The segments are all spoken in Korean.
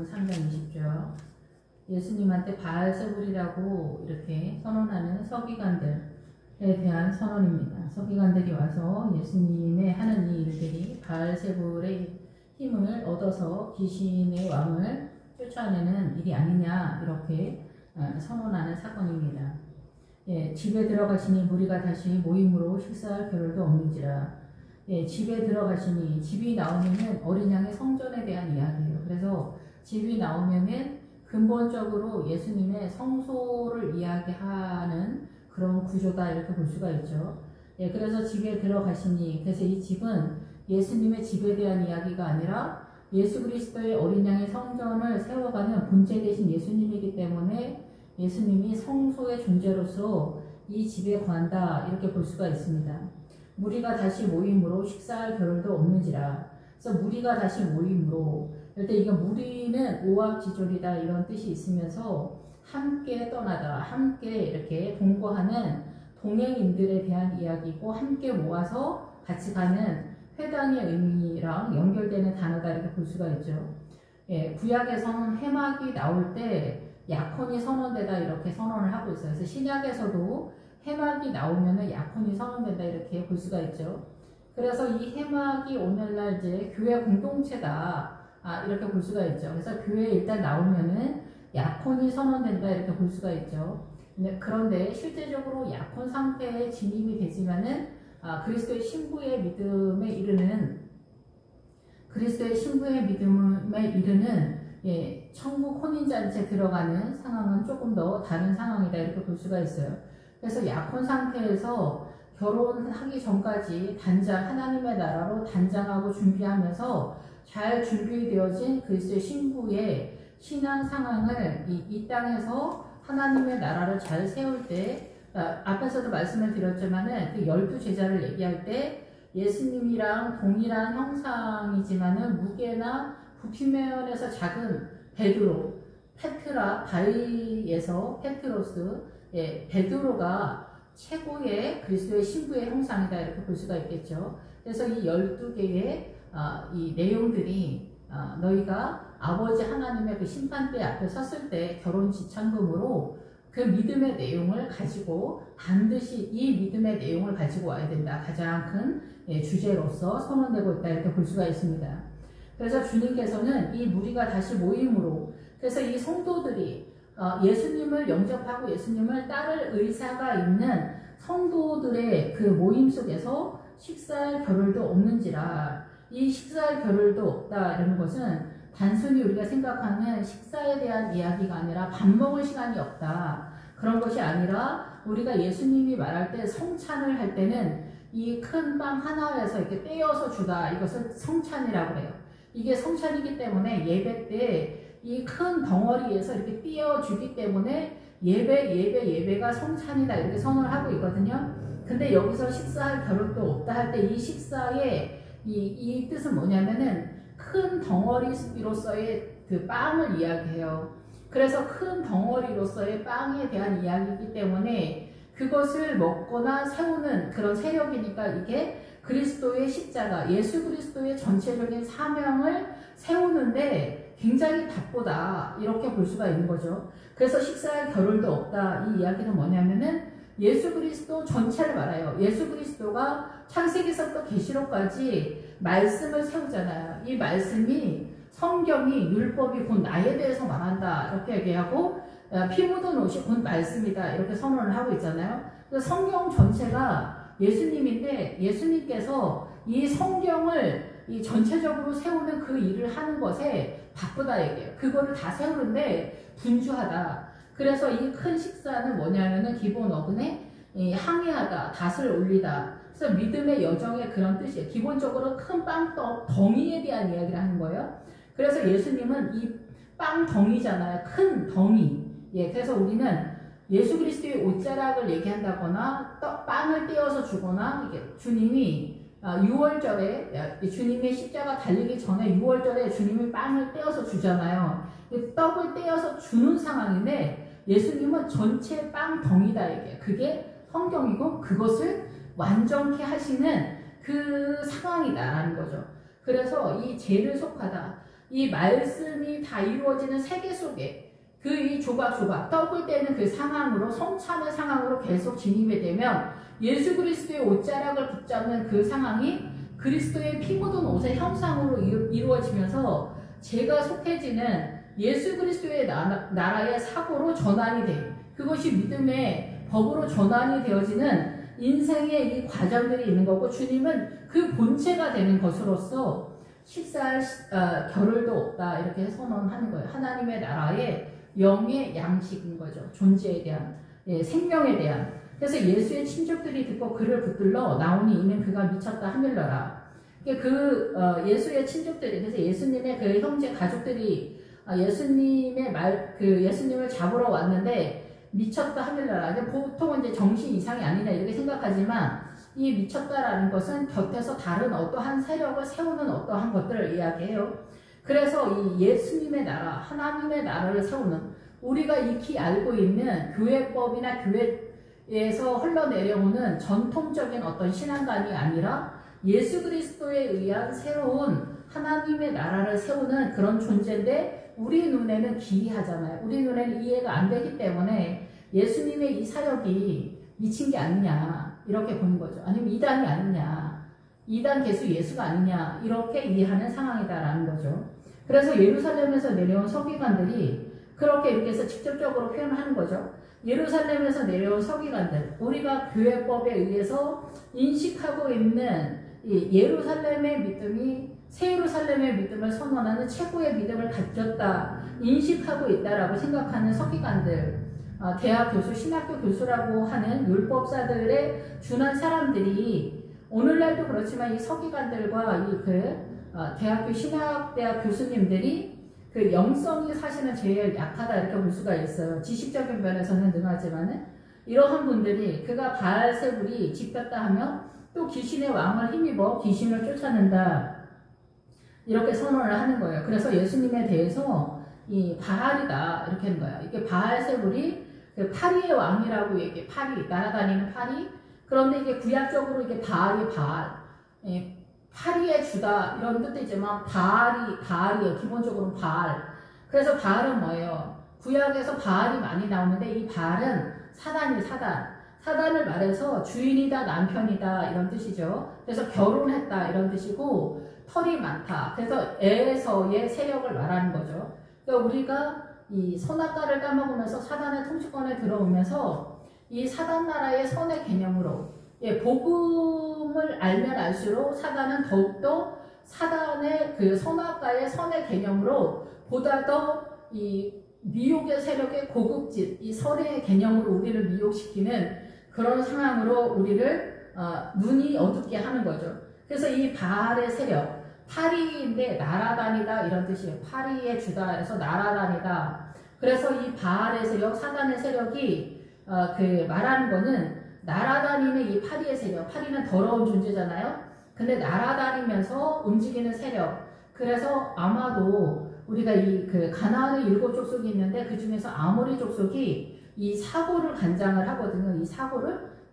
마태복음 3장 20절. 예수님한테 바알세불이라고 이렇게 선언하는 서기관들에 대한 선언입니다. 서기관들이 와서 예수님의 하는 이 일들이 바알세불의 힘을 얻어서 귀신의 왕을 쫓아내는 일이 아니냐 이렇게 선언하는 사건입니다. 예, 집에 들어가시니 무리가 다시 모임으로 식사할 겨를도 없는지라. 예, 집에 들어가시니, 집이 나오면은 어린 양의 성전에 대한 이야기예요. 그래서 집이 나오면은 근본적으로 예수님의 성소를 이야기하는 그런 구조다 이렇게 볼 수가 있죠. 예, 그래서 집에 들어가시니, 그래서 이 집은 예수님의 집에 대한 이야기가 아니라 예수 그리스도의 어린 양의 성전을 세워가는 본체 되신 예수님이기 때문에 예수님이 성소의 존재로서 이 집에 관다 이렇게 볼 수가 있습니다. 무리가 다시 모임으로 식사할 겨를도 없는지라. 그래서 무리가 다시 모임으로, 일단 이거 무리는 오합지졸이다 이런 뜻이 있으면서 함께 떠나다, 함께 이렇게 동거하는 동행인들에 대한 이야기고 함께 모아서 같이 가는 회당의 의미랑 연결되는 단어다 이렇게 볼 수가 있죠. 예, 구약에서는 회막이 나올 때 약혼이 선언되다 이렇게 선언을 하고 있어요. 그래서 신약에서도 해막이 나오면은 약혼이 선언된다 이렇게 볼 수가 있죠. 그래서 이 해막이 오늘날 이제 교회 공동체다 이렇게 볼 수가 있죠. 그래서 교회에 일단 나오면은 약혼이 선언된다 이렇게 볼 수가 있죠. 그런데 실제적으로 약혼 상태에 진입이 되지만은 그리스도의 신부의 믿음에 이르는 예, 천국 혼인잔치에 들어가는 상황은 조금 더 다른 상황이다 이렇게 볼 수가 있어요. 그래서 약혼 상태에서 결혼하기 전까지 단장, 하나님의 나라로 단장하고 준비하면서 잘 준비되어진 그리스도의 신부의 신앙 상황을 이 땅에서 하나님의 나라를 잘 세울 때, 앞에서도 말씀을 드렸지만은 그 12제자를 얘기할 때 예수님이랑 동일한 형상이지만은 무게나 부피면에서 작은 베드로, 페트라, 바위에서 페트로스, 예, 베드로가 최고의 그리스도의 신부의 형상이다 이렇게 볼 수가 있겠죠. 그래서 이 12개의 이 내용들이 너희가 아버지 하나님의 그 심판대 앞에 섰을 때 결혼 지참금으로 그 믿음의 내용을 가지고 반드시 이 믿음의 내용을 가지고 와야 된다. 가장 큰 주제로서 선언되고 있다 이렇게 볼 수가 있습니다. 그래서 주님께서는 이 무리가 다시 모임으로, 그래서 이 성도들이 예수님을 영접하고 예수님을 따를 의사가 있는 성도들의 그 모임 속에서 식사할 겨를도 없는지라. 이 식사할 겨를도 없다 이런 것은 단순히 우리가 생각하는 식사에 대한 이야기가 아니라 밥 먹을 시간이 없다 그런 것이 아니라, 우리가 예수님이 말할 때 성찬을 할 때는 이 큰 빵 하나에서 이렇게 떼어서 주다, 이것을 성찬이라고 해요. 이게 성찬이기 때문에 예배 때 이 큰 덩어리에서 이렇게 띄어주기 때문에 예배가 성찬이다 이렇게 선언을 하고 있거든요. 근데 여기서 식사할 겨를도 없다 할 때 이 식사의 이 뜻은 뭐냐면은 큰 덩어리로서의 그 빵을 이야기해요. 그래서 큰 덩어리로서의 빵에 대한 이야기이기 때문에 그것을 먹거나 세우는 그런 세력이니까 이게 그리스도의 십자가, 예수 그리스도의 전체적인 사명을 세우는데 굉장히 바쁘다 이렇게 볼 수가 있는 거죠. 그래서 식사할 겨를도 없다 이 이야기는 뭐냐면은 예수 그리스도 전체를 말해요. 예수 그리스도가 창세기서부터 계시록까지 말씀을 세우잖아요. 이 말씀이 성경이 율법이 곧 나에 대해서 말한다 이렇게 얘기하고 피 묻은 옷이 곧 말씀이다 이렇게 선언을 하고 있잖아요. 그래서 성경 전체가 예수님인데 예수님께서 이 성경을 이 전체적으로 세우는 그 일을 하는 것에 바쁘다 얘기해요. 그거를 다 세우는데 분주하다. 그래서 이 큰 식사는 뭐냐면은 기본 어근에 항해하다, 닷을 올리다. 그래서 믿음의 여정의 그런 뜻이에요. 기본적으로 큰 빵 덩이에 대한 이야기를 하는 거예요. 그래서 예수님은 이 빵 덩이잖아요. 큰 덩이. 예, 그래서 우리는 예수 그리스도의 옷자락을 얘기한다거나 빵을 떼어서 주거나 이게 주님이 6월절에 주님의 십자가 달리기 전에 6월절에 주님이 빵을 떼어서 주잖아요. 떡을 떼어서 주는 상황인데 예수님은 전체 빵 덩이다 이게 그게 성경이고 그것을 완전케 하시는 그 상황이다라는 거죠. 그래서 이 죄를 속하다. 이 말씀이 다 이루어지는 세계 속에 그 이 조각조각 떡을 떼는 그 상황으로 성찬의 상황으로 계속 진입이 되면 예수 그리스도의 옷자락을 붙잡는 그 상황이 그리스도의 피 묻은 옷의 형상으로 이루어지면서 제가 속해지는 예수 그리스도의 나라의 사고로 전환이 돼. 그것이 믿음의 법으로 전환이 되어지는 인생의 이 과정들이 있는 거고, 주님은 그 본체가 되는 것으로서 식사할 겨를도 없다 이렇게 선언하는 거예요. 하나님의 나라의 영의 양식인 거죠. 존재에 대한, 생명에 대한. 그래서 예수의 친족들이 듣고 그를 붙들러 나오니 이는 그가 미쳤다 하밀러라. 예수의 친족들이, 그래서 예수님의 그 형제 가족들이 예수님을 잡으러 왔는데 미쳤다 하밀러라. 보통은 이제 정신 이상이 아니냐 이렇게 생각하지만 이 미쳤다라는 것은 곁에서 다른 어떠한 세력을 세우는 어떠한 것들을 이야기해요. 그래서 이 예수님의 나라, 하나님의 나라를 세우는, 우리가 익히 알고 있는 교회법이나 교회에서 흘러내려오는 전통적인 어떤 신앙관이 아니라 예수 그리스도에 의한 새로운 하나님의 나라를 세우는 그런 존재인데, 우리 눈에는 기이하잖아요. 우리 눈에는 이해가 안 되기 때문에 예수님의 이 사역이 미친 게 아니냐 이렇게 보는 거죠. 아니면 이단이 아니냐, 이단 개수 예수가 아니냐 이렇게 이해하는 상황이다라는 거죠. 그래서 예루살렘에서 내려온 서기관들이 그렇게 이렇게 해서 직접적으로 표현하는 거죠. 예루살렘에서 내려온 서기관들, 우리가 교회법에 의해서 인식하고 있는 이 예루살렘의 믿음이 새 예루살렘의 믿음을 선언하는 최고의 믿음을 가졌다, 인식하고 있다라고 생각하는 서기관들, 대학 교수, 신학교 교수라고 하는 율법사들의 준한 사람들이, 오늘날도 그렇지만 이 서기관들과 대학교 신학대학 교수님들이 그 영성이 사실은 제일 약하다 이렇게 볼 수가 있어요. 지식적인 면에서는 능하지만은 이러한 분들이 그가 바알세불이 집혔다 하면 또 귀신의 왕을 힘입어 귀신을 쫓아낸다 이렇게 선언을 하는 거예요. 그래서 예수님에 대해서 이 바알이다 이렇게 하는 거예요. 이게 바알세불이 그 파리의 왕이라고 얘기해. 파리, 날아다니는 파리. 그런데 이게 구약적으로 이게 바알이 바알, 파리의 주다 이런 뜻도 있지만 바알이에요. 기본적으로 바알. 그래서 바알은 뭐예요? 구약에서 바알이 많이 나오는데 이 바알은 사단을 말해서 주인이다, 남편이다 이런 뜻이죠. 그래서 결혼했다 이런 뜻이고, 털이 많다. 그래서 에서의 세력을 말하는 거죠. 그러니까 우리가 이 선악과를 까먹으면서 사단의 통치권에 들어오면서 이 사단 나라의 선의 개념으로, 복음을 알면 알수록 사단은 더욱더 사단의 그 선악과의 선의 개념으로 보다 더 이 미혹의 세력의 고급진 이 선의 개념으로 우리를 미혹시키는 그런 상황으로 우리를 눈이 어둡게 하는 거죠. 그래서 이 바알의 세력, 파리인데 날아다니다 이런 뜻이에요. 파리의 주다 해서 날아다니다. 그래서 이 바알의 세력, 사단의 세력이 말하는 거는 날아다니는 이 파리의 세력. 파리는 더러운 존재잖아요. 근데 날아다니면서 움직이는 세력. 그래서 아마도 우리가 가나안의 7 족속이 있는데 그 중에서 아모리 족속이 이 사고를 간장을 하거든요.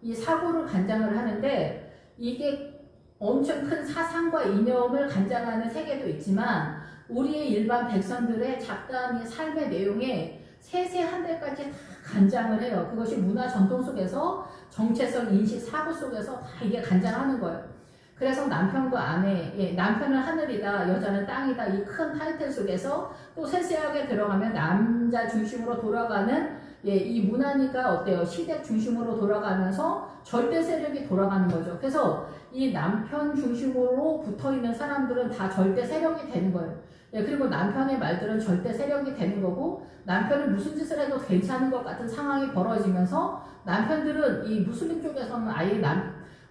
이 사고를 간장을 하는데, 이게 엄청 큰 사상과 이념을 간장하는 세계도 있지만 우리의 일반 백성들의 잡다한 삶의 내용에 세세한 데까지 다 간장을 해요. 그것이 문화 전통 속에서, 정체성, 인식, 사고 속에서 다 이게 간장하는 거예요. 그래서 남편과 아내, 남편은 하늘이다, 여자는 땅이다, 이 큰 타이틀 속에서 또 세세하게 들어가면 남자 중심으로 돌아가는, 이 문화니까 어때요? 시댁 중심으로 돌아가면서 절대 세력이 돌아가는 거죠. 그래서 이 남편 중심으로 붙어 있는 사람들은 다 절대 세력이 되는 거예요. 그리고 남편의 말들은 절대 세력이 되는 거고, 남편은 무슨 짓을 해도 괜찮은 것 같은 상황이 벌어지면서 남편들은 이 무슬림 쪽에서는 아예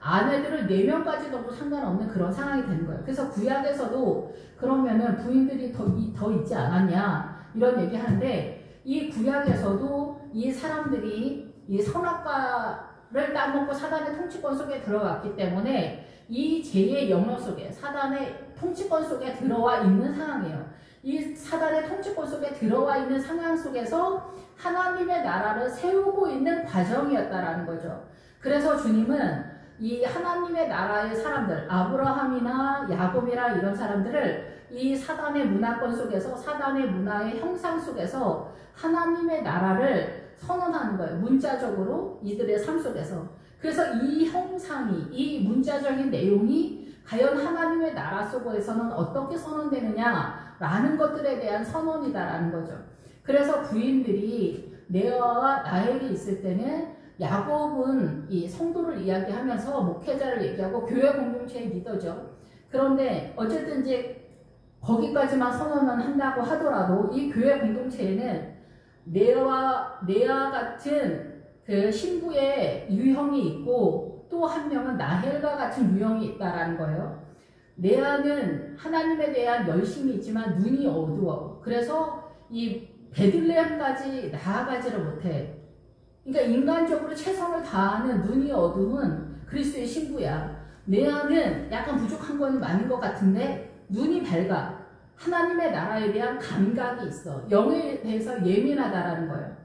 아내들을 4명까지 넣어도 상관없는 그런 상황이 되는 거예요. 그래서 구약에서도 그러면은 부인들이 더 있지 않았냐 이런 얘기 하는데, 이 구약에서도 이 사람들이 이 선악과를 따먹고 사단의 통치권 속에 들어갔기 때문에 이 죄의 영역 속에, 사단의 통치권 속에 들어와 있는 상황이에요. 이 사단의 통치권 속에 들어와 있는 상황 속에서 하나님의 나라를 세우고 있는 과정이었다라는 거죠. 그래서 주님은 이 하나님의 나라의 사람들, 아브라함이나 야곱이나 이런 사람들을 이 사단의 문화권 속에서 사단의 문화의 형상 속에서 하나님의 나라를 선언하는 거예요. 문자적으로 이들의 삶 속에서. 그래서 이 형상이, 이 문자적인 내용이 과연 하나님의 나라 속에서는 어떻게 선언되느냐라는 것들에 대한 선언이다라는 거죠. 그래서 부인들이 레아와 라헬이 있을 때는 야곱은 이 성도를 이야기하면서 목회자를 얘기하고 교회 공동체의 리더죠. 그런데 어쨌든 이제 거기까지만 선언을 한다고 하더라도 이 교회 공동체에는 레아 같은 그 신부의 유형이 있고 또 한 명은 라헬과 같은 유형이 있다라는 거예요. 레아는 하나님에 대한 열심이 있지만 눈이 어두워. 그래서 이 베들레헴까지 나아가지를 못해. 그러니까 인간적으로 최선을 다하는 눈이 어두운 그리스도의 신부야. 레아는 약간 부족한 건 많은 것 같은데 눈이 밝아. 하나님의 나라에 대한 감각이 있어. 영에 대해서 예민하다라는 거예요.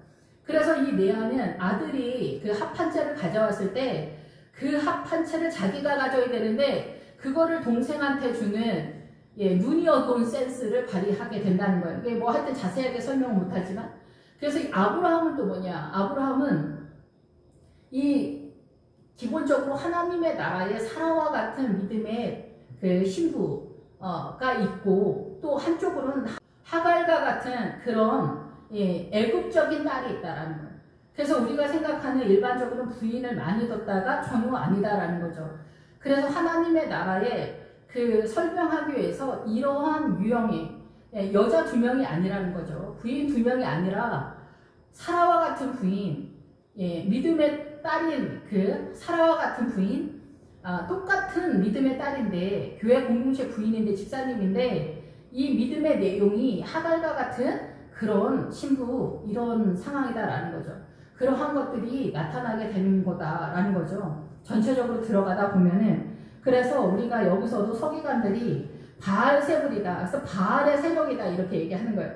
그래서 이 레아는 아들이 그 합판체를 가져왔을 때 그 합판체를 자기가 가져야 되는데 그거를 동생한테 주는 눈이 어두운 센스를 발휘하게 된다는 거예요. 이게 뭐 하여튼 자세하게 설명은 못하지만 그래서 이 아브라함은 또 뭐냐? 아브라함은 이 기본적으로 하나님의 나라의 사라와 같은 믿음의 그 신부가 있고 또 한쪽으로는 하갈과 같은 그런 애국적인 딸이 있다라는 거예요. 그래서 우리가 생각하는 일반적으로 부인을 많이 뒀다가 전혀 아니다라는 거죠. 그래서 하나님의 나라에 그 설명하기 위해서 이러한 유형의 여자 2명이 아니라는 거죠. 부인 2명이 아니라 사라와 같은 부인, 믿음의 딸인 그 사라와 같은 부인, 똑같은 믿음의 딸인데 교회 공동체 부인인데 집사님인데 이 믿음의 내용이 하갈과 같은 그런 신부 이런 상황이다라는 거죠. 그러한 것들이 나타나게 되는 거다라는 거죠. 전체적으로 들어가다 보면은 그래서 우리가 여기서도 서기관들이 바알세불이다. 그래서 바알의 세력이다 이렇게 얘기하는 거예요.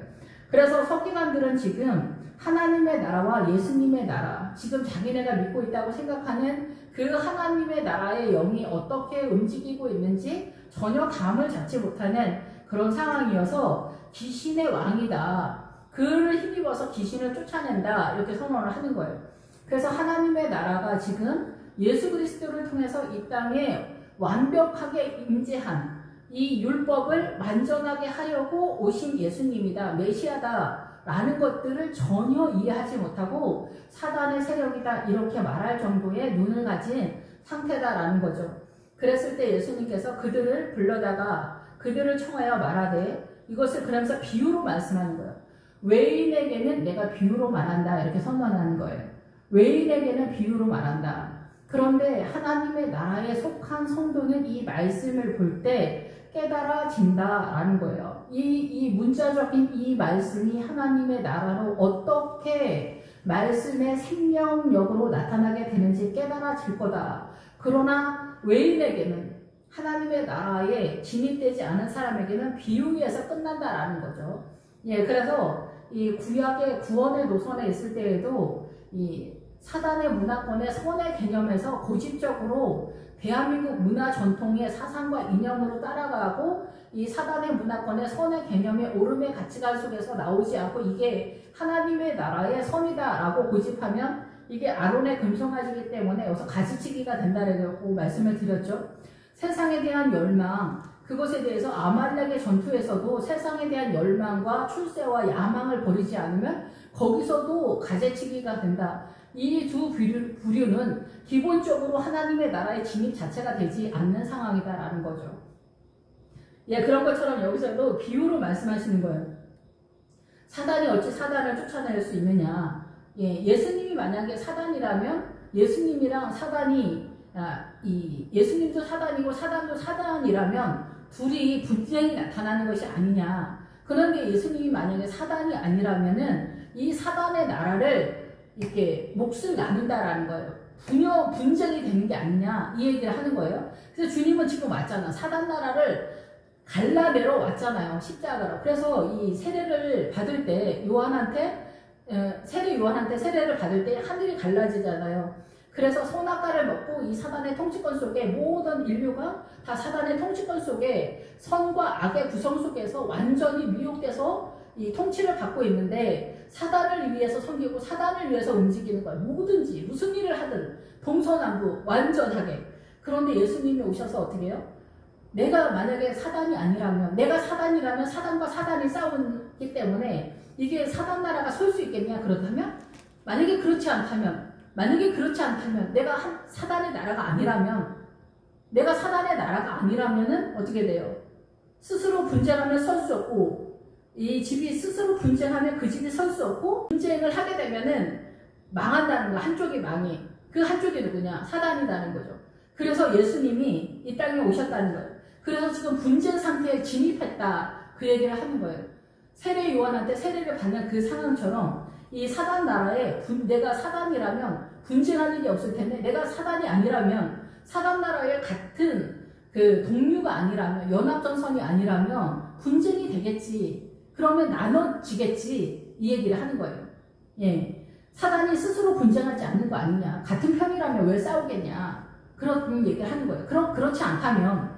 그래서 서기관들은 지금 하나님의 나라와 예수님의 나라, 지금 자기네가 믿고 있다고 생각하는 그 하나님의 나라의 영이 어떻게 움직이고 있는지 전혀 감을 잡지 못하는 그런 상황이어서 귀신의 왕이다. 그를 힘입어서 귀신을 쫓아낸다. 이렇게 선언을 하는 거예요. 그래서 하나님의 나라가 지금 예수 그리스도를 통해서 이 땅에 완벽하게 임재한 이 율법을 완전하게 하려고 오신 예수님이다. 메시아다. 라는 것들을 전혀 이해하지 못하고 사단의 세력이다. 이렇게 말할 정도의 눈을 가진 상태다라는 거죠. 그랬을 때 예수님께서 그들을 불러다가 그들을 청하여 말하되 이것을 그러면서 비유로 말씀하는 거예요. 외인에게는 내가 비유로 말한다. 이렇게 선언하는 거예요. 외인에게는 비유로 말한다. 그런데 하나님의 나라에 속한 성도는 이 말씀을 볼 때 깨달아진다라는 거예요. 이 문자적인 이 말씀이 하나님의 나라로 어떻게 말씀의 생명력으로 나타나게 되는지 깨달아질 거다. 그러나 외인에게는 하나님의 나라에 진입되지 않은 사람에게는 비유에서 끝난다라는 거죠. 그래서 이 구약의 구원의 노선에 있을 때에도 이 사단의 문화권의 선의 개념에서 고집적으로 대한민국 문화 전통의 사상과 이념으로 따라가고 이 사단의 문화권의 선의 개념의 오름의 가치관 속에서 나오지 않고 이게 하나님의 나라의 선이다라고 고집하면 이게 아론의 금송아지이기 때문에 여기서 가지치기가 된다라고 말씀을 드렸죠. 세상에 대한 열망, 그것에 대해서 아말렉의 전투에서도 세상에 대한 열망과 출세와 야망을 버리지 않으면 거기서도 가지치기가 된다. 이 두 부류는 기본적으로 하나님의 나라의 진입 자체가 되지 않는 상황이다라는 거죠. 그런 것처럼 여기서도 비유로 말씀하시는 거예요. 사단이 어찌 사단을 쫓아낼 수 있느냐. 예수님이 만약에 사단이라면 예수님이랑 사단이 예수님도 사단이고 사단도 사단이라면 둘이 분쟁이 나타나는 것이 아니냐. 그런데 예수님이 만약에 사단이 아니라면은 이 사단의 나라를 이렇게 몫을 나눈다라는 거예요. 분쟁이 되는 게 아니냐 이 얘기를 하는 거예요. 그래서 주님은 지금 왔잖아. 사단 나라를 갈라내러 왔잖아요. 십자가로. 그래서 이 세례를 받을 때 요한한테 세례를 받을 때 하늘이 갈라지잖아요. 그래서 선악과를 먹고 이 사단의 통치권 속에 모든 인류가 다 사단의 통치권 속에 선과 악의 구성 속에서 완전히 미혹돼서 이 통치를 받고 있는데 사단을 위해서 섬기고 사단을 위해서 움직이는 거예요. 뭐든지 무슨 일을 하든 동서남북 완전하게. 그런데 예수님이 오셔서 어떻게 해요? 내가 만약에 사단이 아니라면, 내가 사단이라면 사단과 사단이 싸우기 때문에 이게 사단 나라가 설 수 있겠냐? 그렇다면 만약에 그렇지 않다면 내가 사단의 나라가 아니라면, 내가 사단의 나라가 아니라면은 어떻게 돼요? 스스로 분쟁하면 설 수 없고, 이 집이 스스로 분쟁하면 그 집이 설 수 없고, 분쟁을 하게 되면은 망한다는 거. 한쪽이 망해. 그 한쪽이 누구냐? 사단이라는 거죠. 그래서 예수님이 이 땅에 오셨다는 거예요. 그래서 지금 분쟁 상태에 진입했다, 그 얘기를 하는 거예요. 세례 요한한테 세례를 받는 그 상황처럼 이 사단 나라에 내가 사단이라면 분쟁할 일이 없을 텐데, 내가 사단이 아니라면, 사단 나라의 같은 그 동류가 아니라면, 연합전선이 아니라면 분쟁이 되겠지. 그러면 나눠지겠지. 이 얘기를 하는 거예요. 예. 사단이 스스로 분쟁하지 않는 거 아니냐. 같은 편이라면 왜 싸우겠냐. 그런 얘기를 하는 거예요. 그렇지 않다면,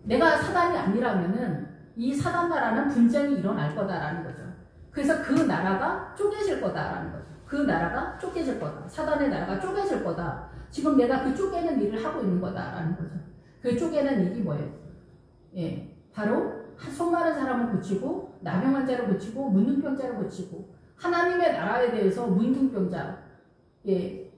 내가 사단이 아니라면은 이 사단 나라는 분쟁이 일어날 거다라는 거죠. 그래서 그 나라가 쪼개질 거다라는 거죠. 그 나라가 쪼개질 거다. 사단의 나라가 쪼개질 거다. 지금 내가 그 쪼개는 일을 하고 있는 거다라는 거죠. 그 쪼개는 일이 뭐예요? 예, 바로 손 마른 사람을 고치고, 나병 환자를 고치고, 문둥병자를 고치고, 하나님의 나라에 대해서 문둥병자, 예,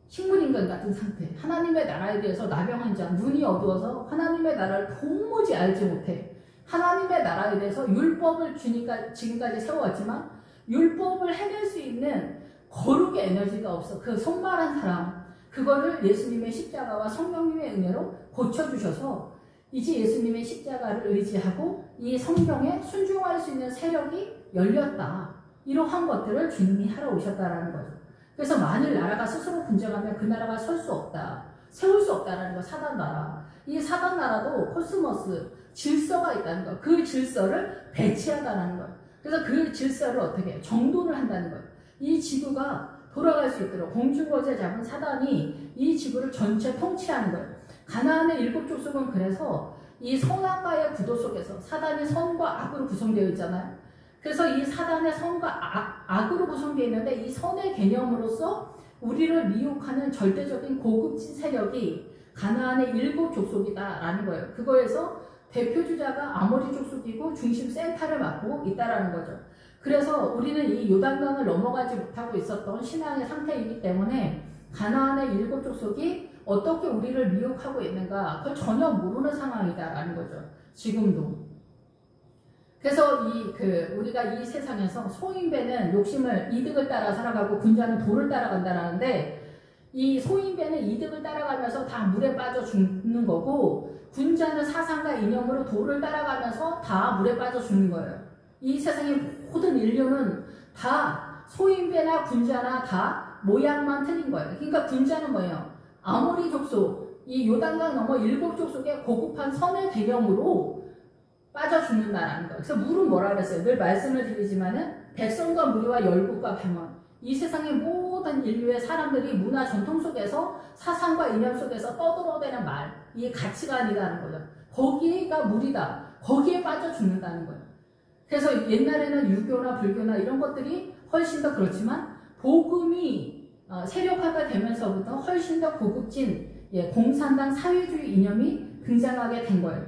식물인간 같은 상태, 하나님의 나라에 대해서 나병 환자, 눈이 어두워서 하나님의 나라를 도무지 알지 못해. 하나님의 나라에 대해서 율법을 주니까 지금까지 세워왔지만 율법을 해낼 수 있는 거룩의 에너지가 없어. 그 손말한 사람, 그거를 예수님의 십자가와 성령님의 은혜로 고쳐주셔서 이제 예수님의 십자가를 의지하고 이 성경에 순종할 수 있는 세력이 열렸다. 이러한 것들을 주님이 하러 오셨다라는 거죠. 그래서 만일 나라가 스스로 분쟁하면 그 나라가 설 수 없다, 세울 수 없다라는 거. 사단 나라, 이 사단 나라도 코스모스, 질서가 있다는 거. 그 질서를 배치하다는 거예요. 그래서 그 질서를 어떻게 해요? 정돈을 한다는 거예요. 이 지구가 돌아갈 수 있도록 공중거제 잡은 사단이 이 지구를 전체 통치하는 거예요. 가나안의 7 족속은 그래서 이 선악과의 구도 속에서 사단이 선과 악으로 구성되어 있잖아요. 그래서 이 사단의 선과 악으로 구성되어 있는데, 이 선의 개념으로서 우리를 미혹하는 절대적인 고급진 세력이 가나안의 7 족속이다라는 거예요. 그거에서 대표주자가 아모리 족속이고 중심 센터를 맡고 있다라는 거죠. 그래서 우리는 이 요단강을 넘어가지 못하고 있었던 신앙의 상태이기 때문에 가나안의 7 족속이 어떻게 우리를 미혹하고 있는가, 그걸 전혀 모르는 상황이다라는 거죠. 지금도. 그래서 우리가 이 세상에서 소인배는 욕심을, 이득을 따라 살아가고 군자는 도를 따라간다라는데, 이 소인배는 이득을 따라가면서 다 물에 빠져 죽는 거고, 군자는 사상과 이념으로 도를 따라가면서 다 물에 빠져 죽는 거예요. 이 세상의 모든 인류는 다 소인배나 군자나 다 모양만 틀린 거예요. 그러니까 군자는 뭐예요? 아모리 족속, 이 요단강 넘어 7 족속의 고급한 선의 개념으로 빠져 죽는다라는 거예요. 그래서 물은 뭐라 그랬어요? 늘 말씀을 드리지만은 백성과 무리와 열국과 백만, 이 세상의 모든 인류의 사람들이 문화 전통 속에서 사상과 이념 속에서 떠들어대는 말, 이게 가치관이라는 거죠. 거기가 물이다. 거기에 빠져 죽는다는 거예요. 그래서 옛날에는 유교나 불교나 이런 것들이 훨씬 더 그렇지만 복음이 세력화가 되면서부터 훨씬 더 고급진 공산당 사회주의 이념이 등장하게 된 거예요.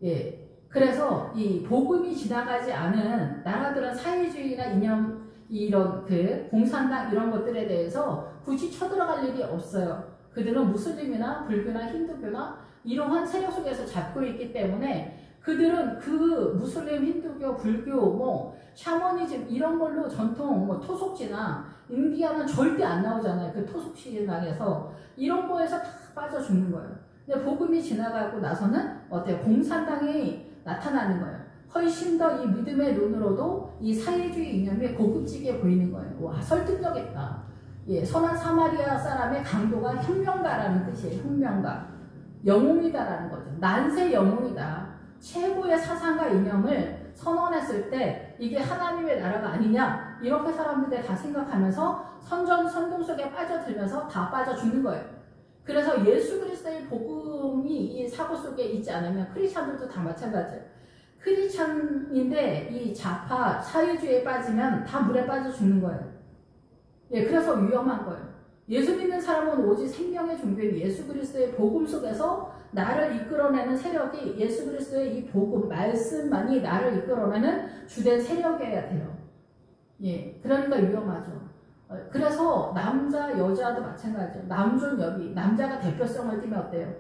예. 그래서 이 복음이 지나가지 않은 나라들은 사회주의나 이념, 이런 공산당 이런 것들에 대해서 굳이 쳐들어갈 일이 없어요. 그들은 무슬림이나 불교나 힌두교나 이러한 세력 속에서 잡고 있기 때문에 그들은 그 무슬림, 힌두교, 불교, 샤머니즘 이런 걸로 전통 토속지나 인디아는 절대 안 나오잖아요. 그 토속신앙에서 이런 거에서 다 빠져 죽는 거예요. 근데 복음이 지나가고 나서는 어때요? 공산당이 나타나는 거예요. 훨씬 더 이 믿음의 눈으로도 이 사회주의 이념이 고급지게 보이는 거예요. 와, 설득력 있다. 예, 선한 사마리아 사람의 강도가 혁명가라는 뜻이에요. 혁명가. 영웅이다라는 거죠. 난세 영웅이다. 최고의 사상과 이념을 선언했을 때 이게 하나님의 나라가 아니냐 이렇게 사람들이 다 생각하면서 선동 속에 빠져들면서 다 빠져 죽는 거예요. 그래서 예수 그리스도의 복음이 이 사고 속에 있지 않으면 크리스찬들도 다 마찬가지예요. 크리스찬인데 이 좌파 사회주의에 빠지면 다 물에 빠져 죽는 거예요. 예, 그래서 위험한 거예요. 예수 믿는 사람은 오직 생명의 종교인 예수 그리스도의 복음 속에서 나를 이끌어내는 세력이 예수 그리스도의 이 복음, 말씀만이 나를 이끌어내는 주된 세력이어야 돼요. 예, 그러니까 위험하죠. 그래서 남자, 여자도 마찬가지예요. 남존 여비, 남자가 대표성을 띠면 어때요?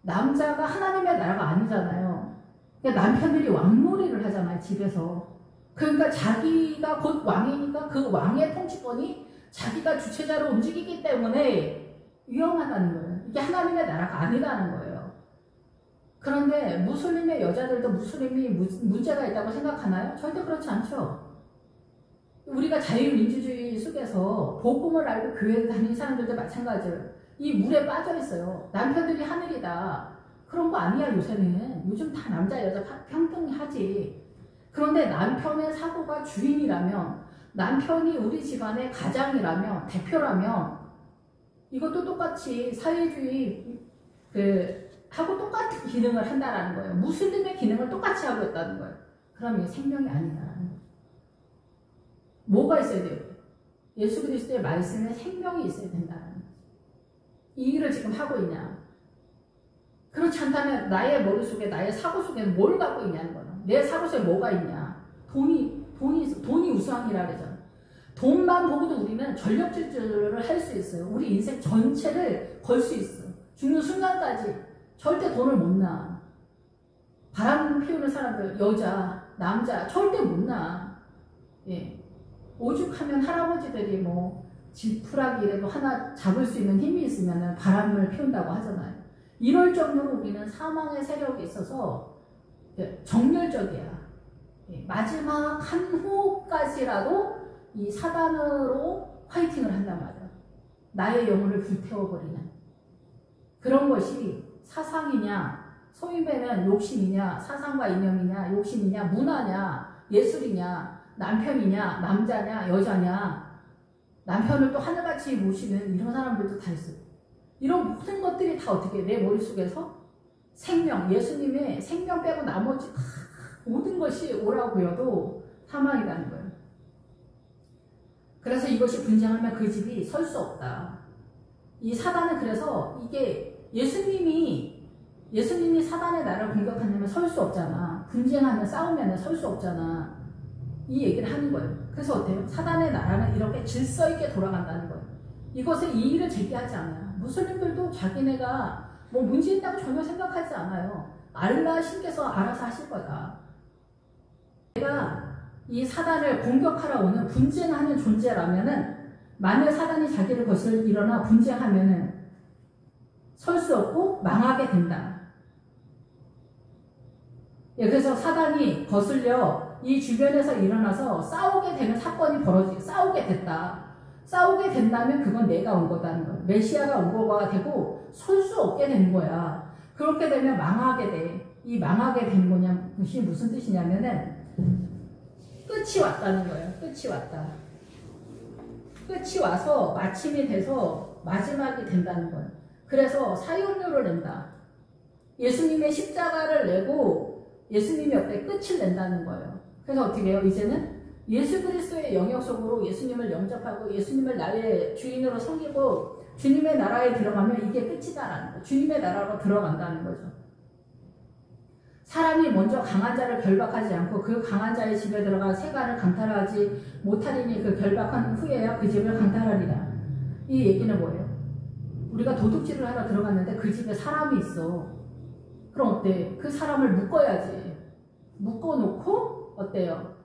남자가 하나님의 나라가 아니잖아요. 그러니까 남편들이 왕놀이를 하잖아요, 집에서. 그러니까 자기가 곧 왕이니까 그 왕의 통치권이 자기가 주체자로 움직이기 때문에 위험하다는 거예요. 이게 하나님의 나라가 아니라는 거예요. 그런데 무슬림의 여자들도 무슬림이 문제가 있다고 생각하나요? 절대 그렇지 않죠. 우리가 자유민주주의 속에서 복음을 알고 교회에 다니는 사람들도 마찬가지예요. 이 물에 빠져 있어요. 남편들이 하늘이다. 그런 거 아니야 요새는. 요즘 다 남자 여자 평등하지. 그런데 남편의 사고가 주인이라면, 남편이 우리 집안의 가장이라면, 대표라면, 이것도 똑같이 사회주의 하고 똑같은 기능을 한다라는 거예요. 무슬림의 기능을 똑같이 하고 있다는 거예요. 그럼 이게 생명이 아니다라는 거예요. 뭐가 있어야 돼요? 예수 그리스도의 말씀에 생명이 있어야 된다는 거예요. 이 일을 지금 하고 있냐? 그렇지 않다면 나의 머릿속에, 나의 사고 속에 뭘 갖고 있냐는 거예요. 내 사고 속에 뭐가 있냐? 돈이 우상이라 그러잖아. 돈만 보고도 우리는 전력 질주를 할 수 있어요. 우리 인생 전체를 걸 수 있어. 죽는 순간까지 절대 돈을 못 나. 바람 피우는 사람들, 여자, 남자 절대 못 나. 예. 오죽하면 할아버지들이 뭐 지푸라기라도 하나 잡을 수 있는 힘이 있으면 바람을 피운다고 하잖아요. 이럴 정도로 우리는 사망의 세력이 있어서 정열적이야. 마지막 한 호흡까지라도 이 사단으로 파이팅을 한단 말이야. 나의 영혼을 불태워버리는 그런 것이 사상이냐, 소위 말하면 욕심이냐, 사상과 이념이냐, 욕심이냐, 문화냐, 예술이냐, 남편이냐, 남자냐, 여자냐, 남편을 또 하늘같이 모시는 이런 사람들도 다 있어요. 이런 모든 것들이 다 어떻게 내 머릿속에서 생명, 예수님의 생명 빼고 나머지 모든 것이 오라고 보여도 사망이라는 거예요. 그래서 이것이 분쟁하면 그 집이 설 수 없다. 이 사단은 그래서 이게 예수님이 사단의 나라를 공격한다면 설 수 없잖아. 분쟁하면 싸우면 설 수 없잖아. 이 얘기를 하는 거예요. 그래서 어때요? 사단의 나라는 이렇게 질서 있게 돌아간다는 거예요. 이것에 이의를 제기하지 않아요. 무슬림들도 자기네가 뭐 문제 있다고 전혀 생각하지 않아요. 알라 신께서 알아서 하실 거다. 내가 이 사단을 공격하러 오는 분쟁하는 존재라면은 만일 사단이 자기를 거슬러 일어나 분쟁하면은 설 수 없고 망하게 된다. 예, 그래서 사단이 거슬려 이 주변에서 일어나서 싸우게 되는 사건이 싸우게 됐다. 싸우게 된다면 그건 내가 온 거다는 거야. 메시아가 온 거가 되고 설 수 없게 되는 거야. 그렇게 되면 망하게 돼. 이 망하게 된 거냐, 것이 무슨 뜻이냐면은 끝이 왔다는 거예요. 끝이 왔다. 끝이 와서 마침이 돼서 마지막이 된다는 거예요. 그래서 사용료를 낸다. 예수님의 십자가를 내고 예수님이 어때? 끝을 낸다는 거예요. 그래서 어떻게 해요? 이제는 예수 그리스도의 영역 속으로 예수님을 영접하고 예수님을 나의 주인으로 섬기고 주님의 나라에 들어가면 이게 끝이다라는 거예요. 주님의 나라로 들어간다는 거죠. 사람이 먼저 강한 자를 결박하지 않고 그 강한 자의 집에 들어가 세간을 강탈하지 못하리니 그 결박한 후에야 그 집을 강탈하리라. 이 얘기는 뭐예요? 우리가 도둑질을 하러 들어갔는데 그 집에 사람이 있어. 그럼 어때? 그 사람을 묶어야지. 묶어놓고 어때요?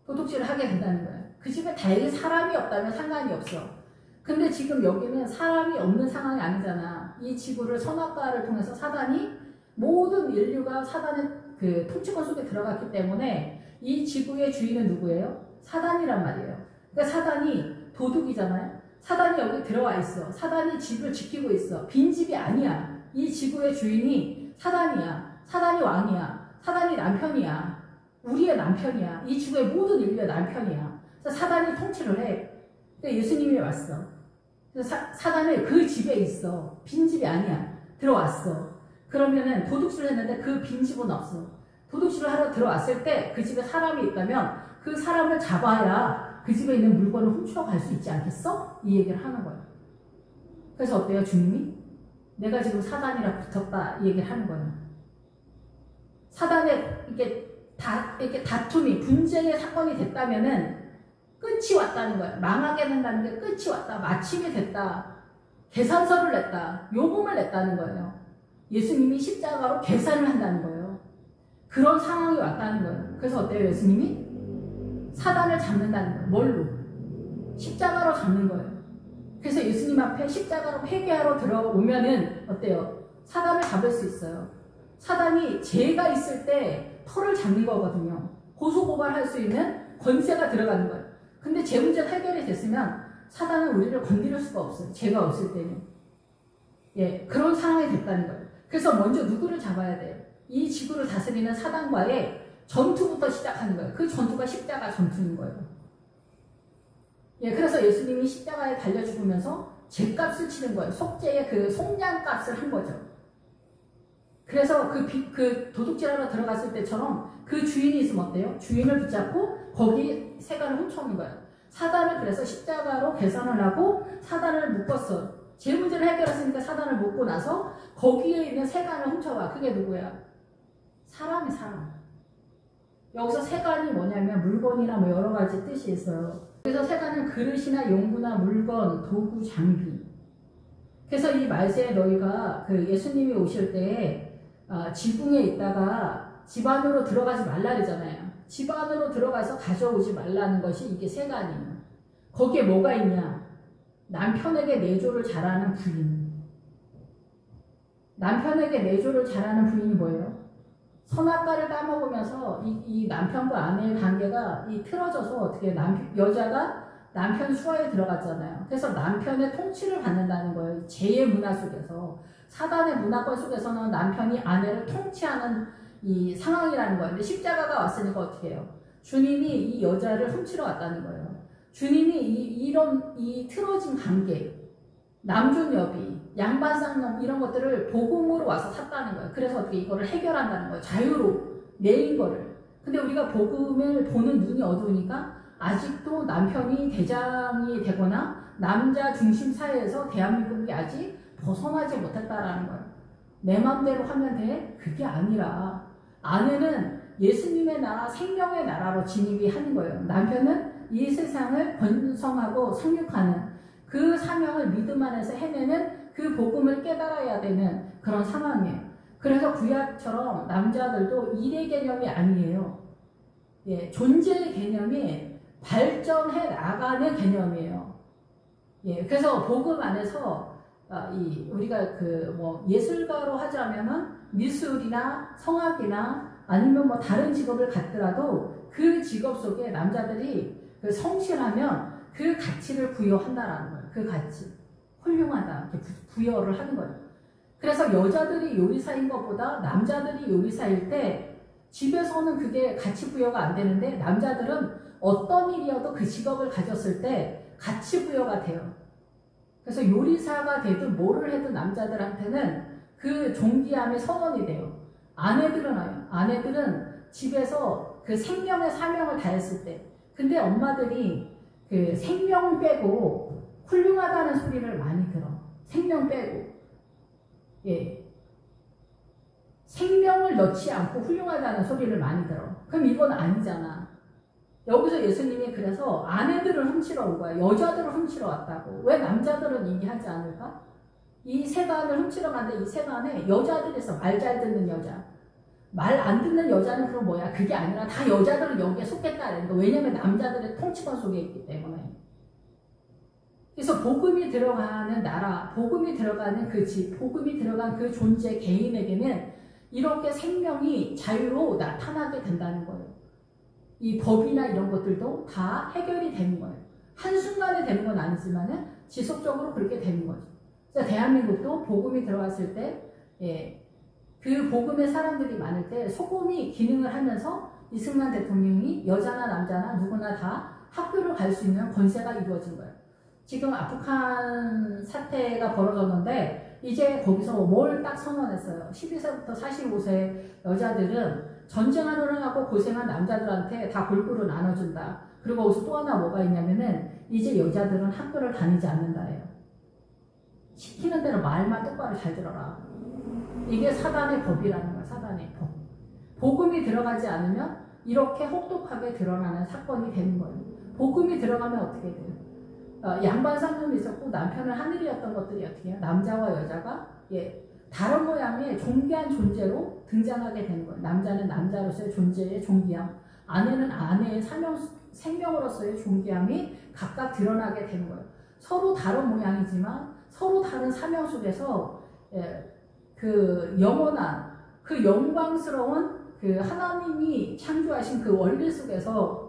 도둑질을 하게 된다는 거예요. 그 집에 다행히 사람이 없다면 상관이 없어. 근데 지금 여기는 사람이 없는 상황이 아니잖아. 이 지구를 선악과를 통해서 사단이 모든 인류가 사단의 그 통치권 속에 들어갔기 때문에 이 지구의 주인은 누구예요? 사단이란 말이에요. 그러니까 사단이 도둑이잖아요. 사단이 여기 들어와 있어. 사단이 집을 지키고 있어. 빈집이 아니야. 이 지구의 주인이 사단이야. 사단이 왕이야. 사단이 남편이야. 우리의 남편이야. 이 지구의 모든 인류의 남편이야. 그래서 사단이 통치를 해. 그러니까 예수님이 왔어. 그래서 사단은 그 집에 있어. 빈집이 아니야. 들어왔어. 그러면은 도둑질을 했는데 그 빈집은 없어. 도둑질을 하러 들어왔을 때 그 집에 사람이 있다면 그 사람을 잡아야 그 집에 있는 물건을 훔쳐 갈 수 있지 않겠어? 이 얘기를 하는 거예요. 그래서 어때요, 주님이? 내가 지금 사단이랑 붙었다, 이 얘기를 하는 거예요. 사단의 이렇게 다툼이, 분쟁의 사건이 됐다면은 끝이 왔다는 거예요. 망하게 된다는 게 끝이 왔다, 마침이 됐다, 계산서를 냈다, 요금을 냈다는 거예요. 예수님이 십자가로 계산을 한다는 거예요. 그런 상황이 왔다는 거예요. 그래서 어때요, 예수님이? 사단을 잡는다는 거예요. 뭘로? 십자가로 잡는 거예요. 그래서 예수님 앞에 십자가로 회개하러 들어오면은 어때요? 사단을 잡을 수 있어요. 사단이 죄가 있을 때 털을 잡는 거거든요. 고소고발할 수 있는 권세가 들어가는 거예요. 근데 죄 문제가 해결이 됐으면 사단은 우리를 건드릴 수가 없어요. 죄가 없을 때는. 예, 그런 상황이 됐다는 거예요. 그래서 먼저 누구를 잡아야 돼요? 이 지구를 다스리는 사단과의 전투부터 시작하는 거예요. 그 전투가 십자가 전투인 거예요. 예, 그래서 예수님이 십자가에 달려 죽으면서 죄값을 치는 거예요. 속죄의 그 속량값을 한 거죠. 그래서 그 도둑질하러 들어갔을 때처럼 그 주인이 있으면 어때요? 주인을 붙잡고 거기 세간을 훔쳐오는 거예요. 사단을 그래서 십자가로 계산을 하고 사단을 묶었어. 죄 문제를 해결했으니까 사단을 묶고 나서 거기에 있는 세간을 훔쳐와. 그게 누구야? 사람이 사람. 여기서 세간이 뭐냐면 물건이나 뭐 여러 가지 뜻이 있어요. 그래서 세간은 그릇이나 용구나 물건, 도구, 장비. 그래서 이 말세에 너희가 그 예수님이 오실 때 지붕에 있다가 집 안으로 들어가지 말라 그러잖아요. 집 안으로 들어가서 가져오지 말라는 것이 이게 세간이에요. 거기에 뭐가 있냐? 남편에게 내조를 잘하는 부인. 남편에게 내조를 잘하는 부인이 뭐예요? 선악과를 따먹으면서 이 남편과 아내의 관계가 틀어져서 어떻게 여자가 남편 수하에 들어갔잖아요. 그래서 남편의 통치를 받는다는 거예요. 죄의 문화 속에서. 사단의 문화권 속에서는 남편이 아내를 통치하는 이 상황이라는 거예요. 근데 십자가가 왔으니까 어떻게 해요? 주님이 이 여자를 훔치러 왔다는 거예요. 주님이 이 틀어진 관계, 남존여비, 양반쌍놈 이런 것들을 복음으로 와서 샀다는 거예요. 그래서 어떻게 이거를 해결한다는 거예요. 자유로 내린 거를. 근데 우리가 복음을 보는 눈이 어두우니까 아직도 남편이 대장이 되거나 남자 중심 사회에서 대한민국이 아직 벗어나지 못했다라는 거예요. 내 맘대로 하면 돼? 그게 아니라 아내는 예수님의 나라, 생명의 나라로 진입이 하는 거예요. 남편은 이 세상을 번성하고 상륙하는 그 사명을 믿음 안에서 해내는 그 복음을 깨달아야 되는 그런 상황이에요. 그래서 구약처럼 남자들도 일의 개념이 아니에요. 예, 존재의 개념이 발전해 나가는 개념이에요. 예, 그래서 복음 안에서 우리가 예술가로 하자면은 미술이나 성악이나 아니면 뭐 다른 직업을 갖더라도 그 직업 속에 남자들이 그 성실하면 그 가치를 부여한다라는 거예요. 그 가치. 훌륭하다. 이렇게 부여를 하는 거예요. 그래서 여자들이 요리사인 것보다 남자들이 요리사일 때 집에서는 그게 가치 부여가 안 되는데 남자들은 어떤 일이어도 그 직업을 가졌을 때 가치 부여가 돼요. 그래서 요리사가 되든 뭐를 해든 남자들한테는 그 존귀함의 선언이 돼요. 아내들은 집에서 그 생명의 사명을 다했을 때. 근데 엄마들이 그 생명 빼고 훌륭하다는 소리를 많이 들어. 생명 빼고. 예. 생명을 넣지 않고 훌륭하다는 소리를 많이 들어. 그럼 이건 아니잖아. 여기서 예수님이 그래서 아내들을 훔치러 온 거야. 여자들을 훔치러 왔다고. 왜 남자들은 얘기하지 않을까? 이 세간을 훔치러 갔는데 이 세간에 여자들이 있어. 말 잘 듣는 여자. 말 안 듣는 여자는 그럼 뭐야? 그게 아니라 다 여자들은 여기에 속겠다는 거. 왜냐면 남자들의 통치권 속에 있기 때문에. 그래서 복음이 들어가는 나라, 복음이 들어가는 그 집, 복음이 들어간 그 존재 개인에게는 이렇게 생명이 자유로 나타나게 된다는 거예요. 이 법이나 이런 것들도 다 해결이 되는 거예요. 한순간에 되는 건 아니지만은 지속적으로 그렇게 되는 거죠. 그래서 대한민국도 복음이 들어갔을 때, 그 복음의 사람들이 많을 때 소금이 기능을 하면서 이승만 대통령이 여자나 남자나 누구나 다 학교를 갈 수 있는 권세가 이루어진 거예요. 지금 아프간 사태가 벌어졌는데 이제 거기서 뭘 딱 선언했어요. 12세부터 45세 여자들은 전쟁하느라고 고생한 남자들한테 다 골고루 나눠준다. 그리고 거기서 또 하나 뭐가 있냐면은 이제 여자들은 학교를 다니지 않는다예요. 시키는 대로 말만 똑바로 잘 들어라. 이게 사단의 법이라는 거야. 사단의 법. 복음이 들어가지 않으면 이렇게 혹독하게 드러나는 사건이 되는 거예요. 복음이 들어가면 어떻게 돼요? 양반 쌍놈이 있었고 남편은 하늘이었던 것들이 어떻게 해요? 남자와 여자가 다른 모양의 존귀한 존재로 등장하게 되는 거예요. 남자는 남자로서의 존재의 존귀함, 아내는 아내의 생명으로서의 존귀함이 각각 드러나게 되는 거예요. 서로 다른 모양이지만 서로 다른 사명 속에서 그 영원한 그 영광스러운 그 하나님이 창조하신 그 원리 속에서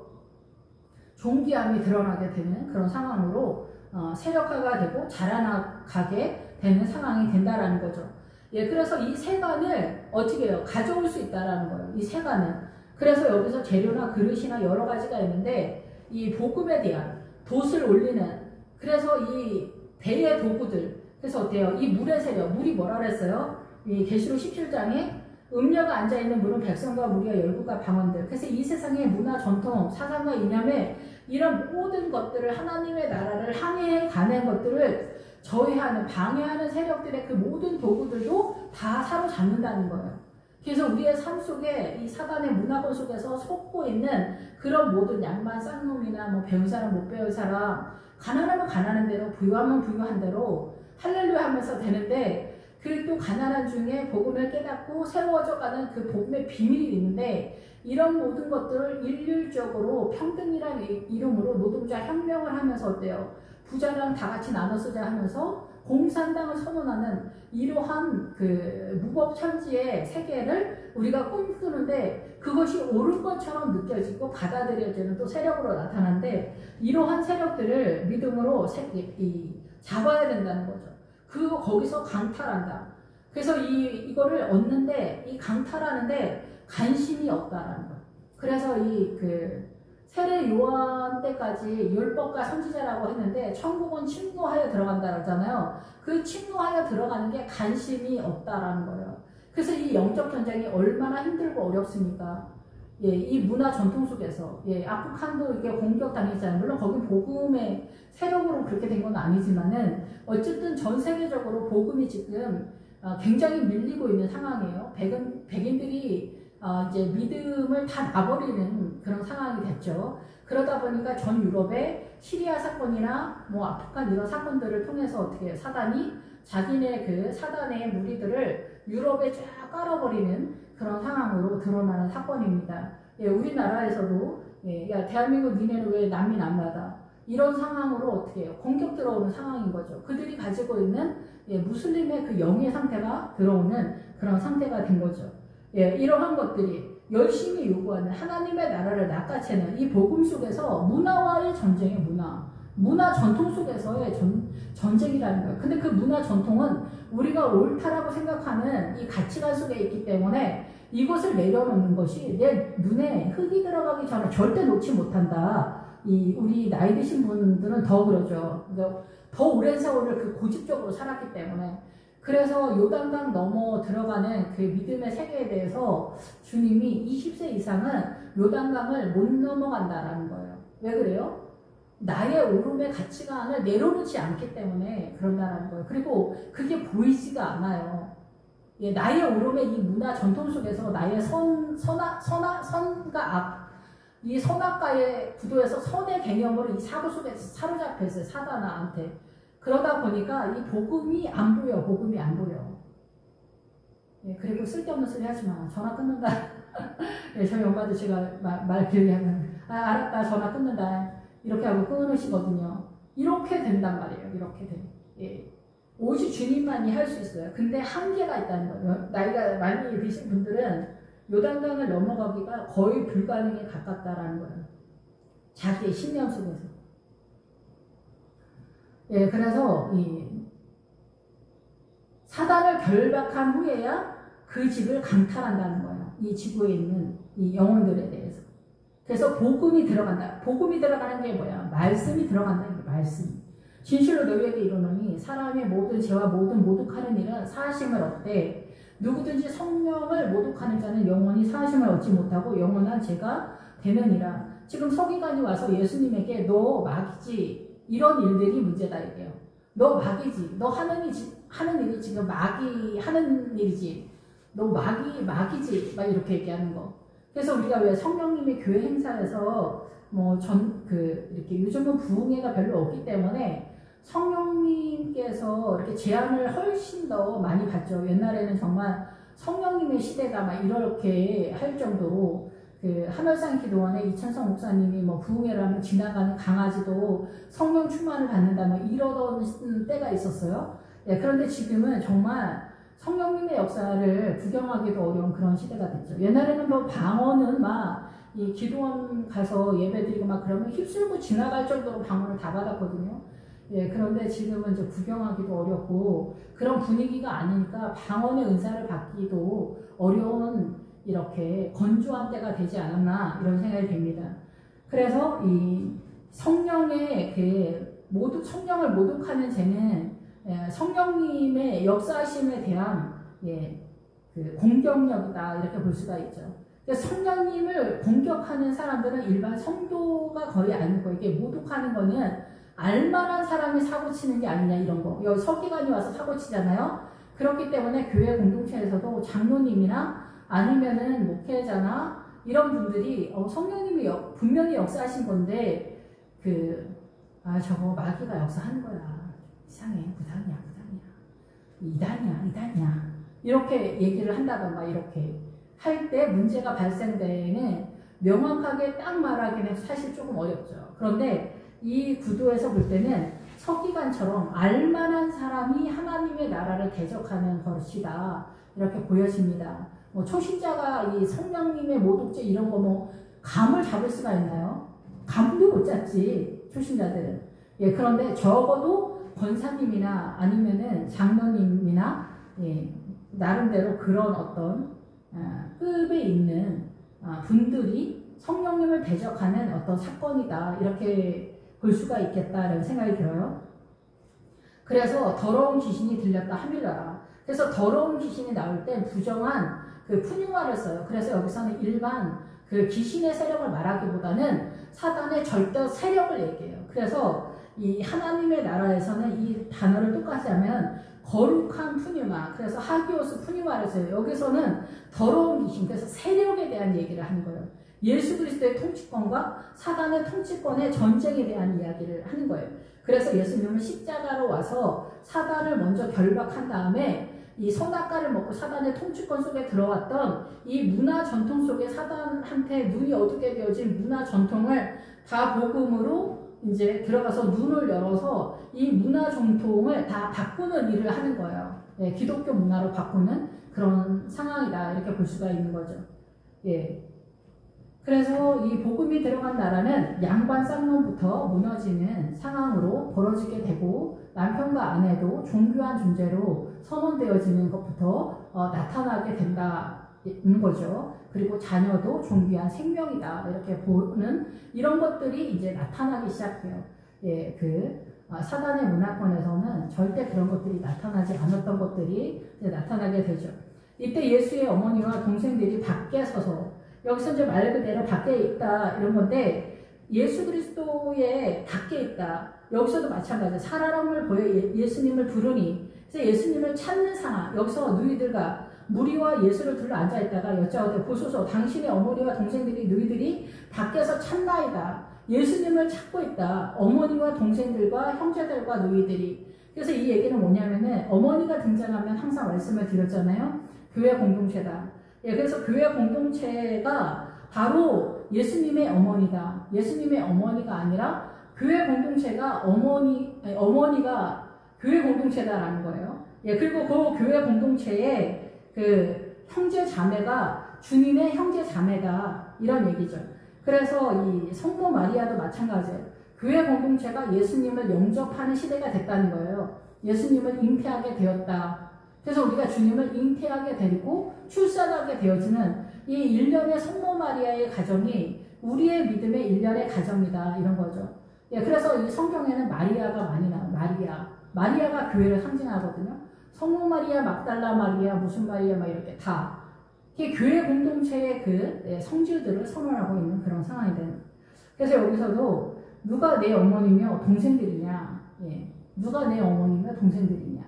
존귀함이 드러나게 되는 그런 상황으로 세력화가 되고 자라나가게 되는 상황이 된다라는 거죠. 그래서 이 세간을 어떻게 해요? 가져올 수 있다라는 거예요. 이 세간은. 그래서 여기서 재료나 그릇이나 여러 가지가 있는데 이 복음에 대한 돛을 올리는, 그래서 이 배의 도구들, 그래서 어때요? 이 물의 세력, 물이 뭐라 그랬어요? 이 계시록 17장에 음녀가 앉아있는 물은 백성과 무리와 열국과 방언들. 그래서 이 세상의 문화, 전통, 사상과 이념에 이런 모든 것들을, 하나님의 나라를 항해해 가는 것들을 저해하는, 방해하는 세력들의 그 모든 도구들도 다 사로잡는다는 거예요. 그래서 우리의 삶 속에 이 사단의 문화권 속에서 속고 있는 그런 모든 양반 쌍놈이나 뭐 배운 사람 못 배운 사람, 가난하면 가난한 대로, 부유하면 부유한 대로 할렐루야 하면서 되는데, 그 또 가난한 중에 복음을 깨닫고 세워져 가는 그 복음의 비밀이 있는데, 이런 모든 것들을 일률적으로 평등이라는 이름으로 노동자 혁명을 하면서 어때요? 부자랑 다 같이 나눠 쓰자 하면서 공산당을 선언하는 이러한 그 무법천지의 세계를 우리가 꿈꾸는데, 그것이 옳은 것처럼 느껴지고 받아들여지는 또 세력으로 나타나는데, 이러한 세력들을 믿음으로 잡아야 된다는 거죠. 거기서 강탈한다. 그래서 이거를 얻는데, 이 강탈하는데 관심이 없다라는 거예요. 그래서 세례 요한 때까지 율법과 선지자라고 했는데 천국은 침노하여 들어간다 그러잖아요. 그 침노하여 들어가는 게 관심이 없다라는 거예요. 그래서 이 영적 전쟁이 얼마나 힘들고 어렵습니까? 이 문화 전통 속에서 아프간도 이게 공격당했잖아요. 물론 거기 복음의 세력으로 그렇게 된 건 아니지만은 어쨌든 전 세계적으로 복음이 지금 굉장히 밀리고 있는 상황이에요. 백인들이 이제 믿음을 다 놔버리는 그런 상황이 됐죠. 그러다 보니까 전 유럽의 시리아 사건이나 뭐 아프간 이런 사건들을 통해서 어떻게 사단이 자기네 그 사단의 무리들을 유럽에 쫙 깔아버리는 그런 상황으로 드러나는 사건입니다. 우리나라에서도 야 대한민국 니네는 왜 난민 안 받아? 이런 상황으로 어떻게 해요? 공격 들어오는 상황인 거죠. 그들이 가지고 있는 무슬림의 그 영의 상태가 들어오는 그런 상태가 된 거죠. 이러한 것들이 열심히 요구하는 하나님의 나라를 낚아채는 이 복음 속에서 문화와의 전쟁의 문화 전통 속에서의 전쟁이라는 거예요. 근데 그 문화 전통은 우리가 옳다라고 생각하는 이 가치관 속에 있기 때문에 이것을 내려놓는 것이 내 눈에 흙이 들어가기 전에 절대 놓지 못한다. 우리 나이 드신 분들은 더 그러죠. 더 오랜 세월을 그 고집적으로 살았기 때문에. 그래서 요단강 넘어 들어가는 그 믿음의 세계에 대해서 주님이 20세 이상은 요단강을 못 넘어간다라는 거예요. 왜 그래요? 나의 오름의 가치관을 내려놓지 않기 때문에 그런다라는 거예요. 그리고 그게 보이지가 않아요. 나의 오름의 이 문화 전통 속에서 나의 선과 악, 이 선악과의 구도에서 선의 개념으로 이 사고 속에 사로잡혀 있어요. 사단아한테. 그러다 보니까 이 복음이 안 보여. 복음이 안 보여. 그리고 쓸데없는 소리 하지 마. 전화 끊는다. 저희 엄마도 제가 말 길게 하면 알았다. 전화 끊는다. 이렇게 하고 끊으시거든요. 이렇게 된단 말이에요. 이렇게 돼. 오직 주님만이 할 수 있어요. 근데 한계가 있다는 거예요. 나이가 많이 드신 분들은 요단강을 넘어가기가 거의 불가능에 가깝다라는 거예요. 자기의 신념 속에서. 그래서 사단을 결박한 후에야 그 집을 강탈한다는 거예요. 이 지구에 있는 이 영혼들에 대해서. 그래서 복음이 들어간다. 복음이 들어가는 게 뭐야? 말씀이 들어간다는 게 말씀. 진실로 너희에게 이르노니 사람의 모든 죄와 모든 모독하는 일은 사하심을 얻되 누구든지 성령을 모독하는 자는 영원히 사하심을 얻지 못하고 영원한 죄가 되느니라. 지금 서기관이 와서 예수님에게 너 마귀지, 이런 일들이 문제다 이게요. 너 마귀지, 너 하는 일이 지금 마귀 하는 일이지, 너 마귀지, 막 이렇게 얘기하는 거. 그래서 우리가 왜 성령님의 교회 행사에서 이렇게 요즘은 부흥회가 별로 없기 때문에 성령님께서 이렇게 제안을 훨씬 더 많이 받죠. 옛날에는 정말 성령님의 시대다 막 이렇게 할 정도로 그 하늘산 기도원에 이찬성 목사님이 뭐 부흥회를 하면 지나가는 강아지도 성령 충만을 받는다 뭐 이러던 때가 있었어요. 예, 그런데 지금은 정말 성령님의 역사를 구경하기도 어려운 그런 시대가 됐죠. 옛날에는 뭐 방언은 막 이 기도원 가서 예배드리고 막 그러면 휩쓸고 지나갈 정도로 방언을 다 받았거든요. 예, 그런데 지금은 이제 구경하기도 어렵고 그런 분위기가 아니니까 방언의 은사를 받기도 어려운 이렇게 건조한 때가 되지 않았나 이런 생각이 듭니다. 그래서 이 성령의 성령을 모독하는 죄는 성령님의 역사하심에 대한 그 공격력이다 이렇게 볼 수가 있죠. 성령님을 공격하는 사람들은 일반 성도가 거의 아니고 이게 모독하는 거는 알만한 사람이 사고치는 게 아니냐 이런 거. 여기 서기관이 와서 사고치잖아요. 그렇기 때문에 교회 공동체에서도 장로님이나 아니면은 목회자나 이런 분들이 성령님이 분명히 역사하신 건데 저거 마귀가 역사하는 거야. 이상해. 무당이야. 이단이야. 이렇게 얘기를 한다던가 이렇게 할 때 문제가 발생될 때는 명확하게 딱 말하기는 사실 조금 어렵죠. 그런데 이 구도에서 볼 때는 서기관처럼 알만한 사람이 하나님의 나라를 대적하는 것이다 이렇게 보여집니다. 뭐 초신자가 이 성령님의 모독죄 이런 거 뭐 감을 잡을 수가 있나요? 감도 못 잡지 초신자들은. 예, 그런데 적어도 권사님이나 아니면은 장로님이나 나름대로 그런 어떤 급에 있는 분들이 성령님을 대적하는 어떤 사건이다 이렇게 볼 수가 있겠다라는 생각이 들어요. 그래서 더러운 귀신이 들렸다 하밀러라. 그래서 더러운 귀신이 나올 때 부정한 그 푸뉴마를 써요. 그래서 여기서는 일반 그 귀신의 세력을 말하기보다는 사단의 절대 세력을 얘기해요. 그래서 이 하나님의 나라에서는 이 단어를 똑같이 하면 거룩한 푸뉴마, 그래서 하기오스 푸뉴마를 써요. 여기서는 더러운 귀신, 그래서 세력에 대한 얘기를 하는 거예요. 예수 그리스도의 통치권과 사단의 통치권의 전쟁에 대한 이야기를 하는 거예요. 그래서 예수님은 십자가로 와서 사단을 먼저 결박한 다음에 이 선악과를 먹고 사단의 통치권 속에 들어왔던 이 문화 전통 속에 사단한테 눈이 어둡게 되어진 문화 전통을 다 복음으로 이제 들어가서 눈을 열어서 이 문화 전통을 다 바꾸는 일을 하는 거예요. 예, 기독교 문화로 바꾸는 그런 상황이다 이렇게 볼 수가 있는 거죠. 예. 그래서 이 복음이 들어간 나라는 양반 쌍놈부터 무너지는 상황으로 벌어지게 되고 남편과 아내도 종교한 존재로 선언되어지는 것부터 나타나게 된다는 거죠. 그리고 자녀도 존귀한 생명이다 이렇게 보는 이런 것들이 이제 나타나기 시작해요. 예, 사단의 문화권에서는 절대 그런 것들이 나타나지 않았던 것들이 이제 나타나게 되죠. 이때 예수의 어머니와 동생들이 밖에 서서 여기서 이제 말 그대로 밖에 있다 이런 건데 예수 그리스도의 밖에 있다. 여기서도 마찬가지예요. 사람을 보여 예수님을 부르니 그래서 예수님을 찾는 상황. 여기서 너희들과 무리와 예수를 둘러 앉아있다가 여짜오되 보소서 당신의 어머니와 동생들이 너희들이 밖에서 찾나이다. 예수님을 찾고 있다. 어머니와 동생들과 형제들과 너희들이. 그래서 이 얘기는 뭐냐면은 어머니가 등장하면 항상 말씀을 드렸잖아요. 교회 공동체다. 예, 그래서 교회 공동체가 바로 예수님의 어머니다. 예수님의 어머니가 아니라 교회 공동체가 어머니가 교회 공동체다라는 거예요. 예, 그리고 그 교회 공동체에 그 형제 자매가 주님의 형제 자매다 이런 얘기죠. 그래서 이 성모 마리아도 마찬가지예요. 교회 공동체가 예수님을 영접하는 시대가 됐다는 거예요. 예수님을 잉태하게 되었다. 그래서 우리가 주님을 잉태하게 되고 출산하게 되어지는 이 일련의 성모 마리아의 가정이 우리의 믿음의 일련의 가정이다 이런 거죠. 예, 그래서 이 성경에는 마리아가 많이 나와요. 마리아가 교회를 상징하거든요. 성모 마리아, 막달라 마리아, 무슨 마리아 막 이렇게 다 이게 교회 공동체의 그 성질들을 선언하고 있는 그런 상황이 되는. 그래서 여기서도 누가 내 어머니며 동생들이냐, 누가 내 어머니며 동생들이냐.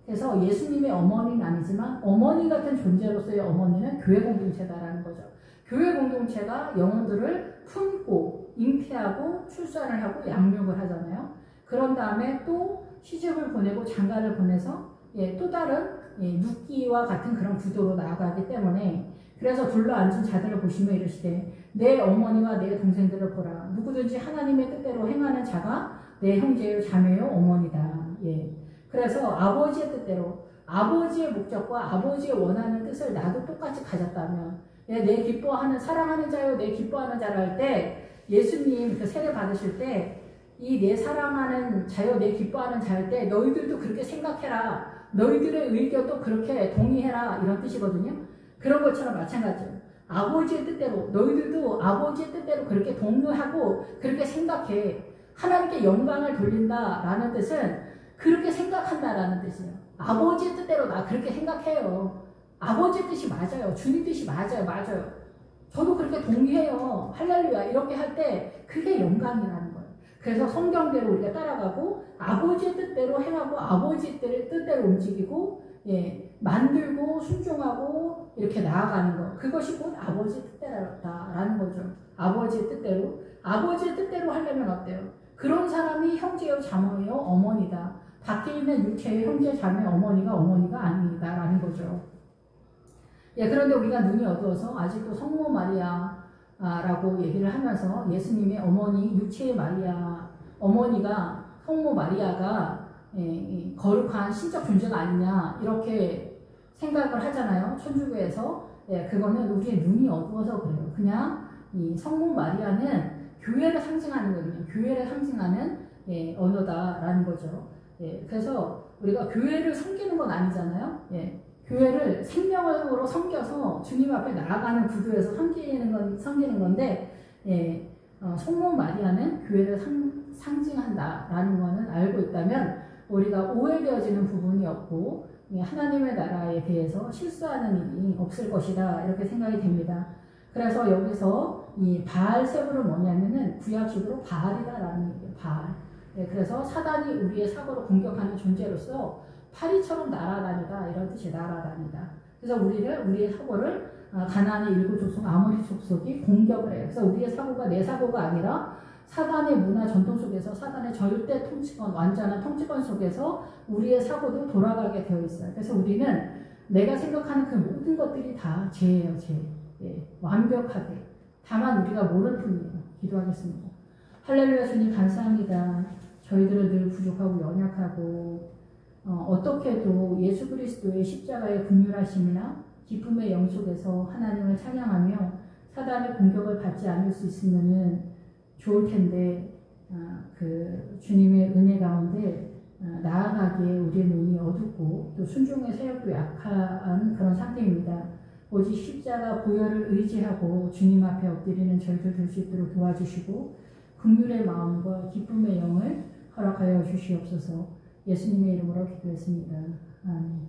그래서 예수님의 어머니는 아니지만 어머니 같은 존재로서의 어머니는 교회 공동체다라는 거죠. 교회 공동체가 영혼들을 품고 잉태하고 출산을 하고 양육을 하잖아요. 그런 다음에 또 시집을 보내고 장가를 보내서 또 다른 눕기와 같은 그런 구도로 나아가기 때문에 그래서 둘러앉은 자들을 보시며 이르시되 내 어머니와 내 동생들을 보라. 누구든지 하나님의 뜻대로 행하는 자가 내 형제요 자매요 어머니다. 그래서 아버지의 뜻대로 아버지의 목적과 아버지의 원하는 뜻을 나도 똑같이 가졌다면 내 기뻐하는 사랑하는 자요 내 기뻐하는 자를 할 때 예수님 그 세례 받으실 때 이 내 사랑하는 자요 내 기뻐하는 자 할 때 너희들도 그렇게 생각해라. 너희들의 의견도 그렇게 동의해라 이런 뜻이거든요. 그런 것처럼 마찬가지예요. 아버지의 뜻대로 너희들도 아버지의 뜻대로 그렇게 동의하고 그렇게 생각해. 하나님께 영광을 돌린다라는 뜻은 그렇게 생각한다라는 뜻이에요. 아버지의 뜻대로 나 그렇게 생각해요. 아버지의 뜻이 맞아요. 주님 뜻이 맞아요. 저도 그렇게 동의해요. 할렐루야 이렇게 할 때 그게 영광이라는 거예요. 그래서 성경대로 우리가 따라가고 아버지의 뜻대로 행하고 아버지의 뜻대로 움직이고 만들고 순종하고 이렇게 나아가는 거. 그것이 곧 아버지의 뜻대로다라는 거죠. 아버지의 뜻대로 하려면 어때요? 그런 사람이 형제요 자매요 어머니다. 밖에 있는 육체의 형제 자매 어머니가 아니다라는 거죠. 그런데 우리가 눈이 어두워서 아직도 성모 마리아라고 얘기를 하면서 예수님의 어머니 육체의 마리아 어머니가 성모 마리아가 거룩한 신적 존재가 아니냐 이렇게 생각을 하잖아요. 천주교에서. 그거는 우리의 눈이 어두워서 그래요. 그냥 이 성모 마리아는 교회를 상징하는 거거든요. 교회를 상징하는 언어다라는 거죠. 그래서 우리가 교회를 섬기는 건 아니잖아요. 교회를 생명으로 섬겨서 주님 앞에 나아가는 구도에서 섬기는 건데 성모 마리아는 교회를 상징한다라는 것은 알고 있다면 우리가 오해되어지는 부분이 없고 하나님의 나라에 대해서 실수하는 일이 없을 것이다 이렇게 생각이 됩니다. 그래서 여기서 이 바알세불은 뭐냐면은 구약식으로 바알이다라는 얘기예요. 바알. 그래서 사단이 우리의 사고를 공격하는 존재로서 파리처럼 날아다니다 이런 뜻이 날아다니다. 그래서 우리의 사고를 가나안의 일곱 족속 아모리 족속이 공격을 해요. 그래서 우리의 사고가 내 사고가 아니라 사단의 문화 전통 속에서 사단의 절대 통치권 완전한 통치권 속에서 우리의 사고도 돌아가게 되어 있어요. 그래서 우리는 내가 생각하는 그 모든 것들이 다 죄예요. 죄. 완벽하게. 다만 우리가 모를 뿐이에요. 기도하겠습니다. 할렐루야. 주님 감사합니다. 저희들은 늘 부족하고 연약하고 어떻게 해도 예수 그리스도의 십자가의 긍휼하심이나 기쁨의 영 속에서 하나님을 찬양하며 사단의 공격을 받지 않을 수 있으면은 좋을 텐데 그 주님의 은혜 가운데 나아가기에 우리의 눈이 어둡고 또 순종의 세력도 약한 그런 상태입니다. 오직 십자가 보혈을 의지하고 주님 앞에 엎드리는 저희들 될 수 있도록 도와주시고 긍휼의 마음과 기쁨의 영을 허락하여 주시옵소서. 예수님의 이름으로 기도했습니다. 아멘.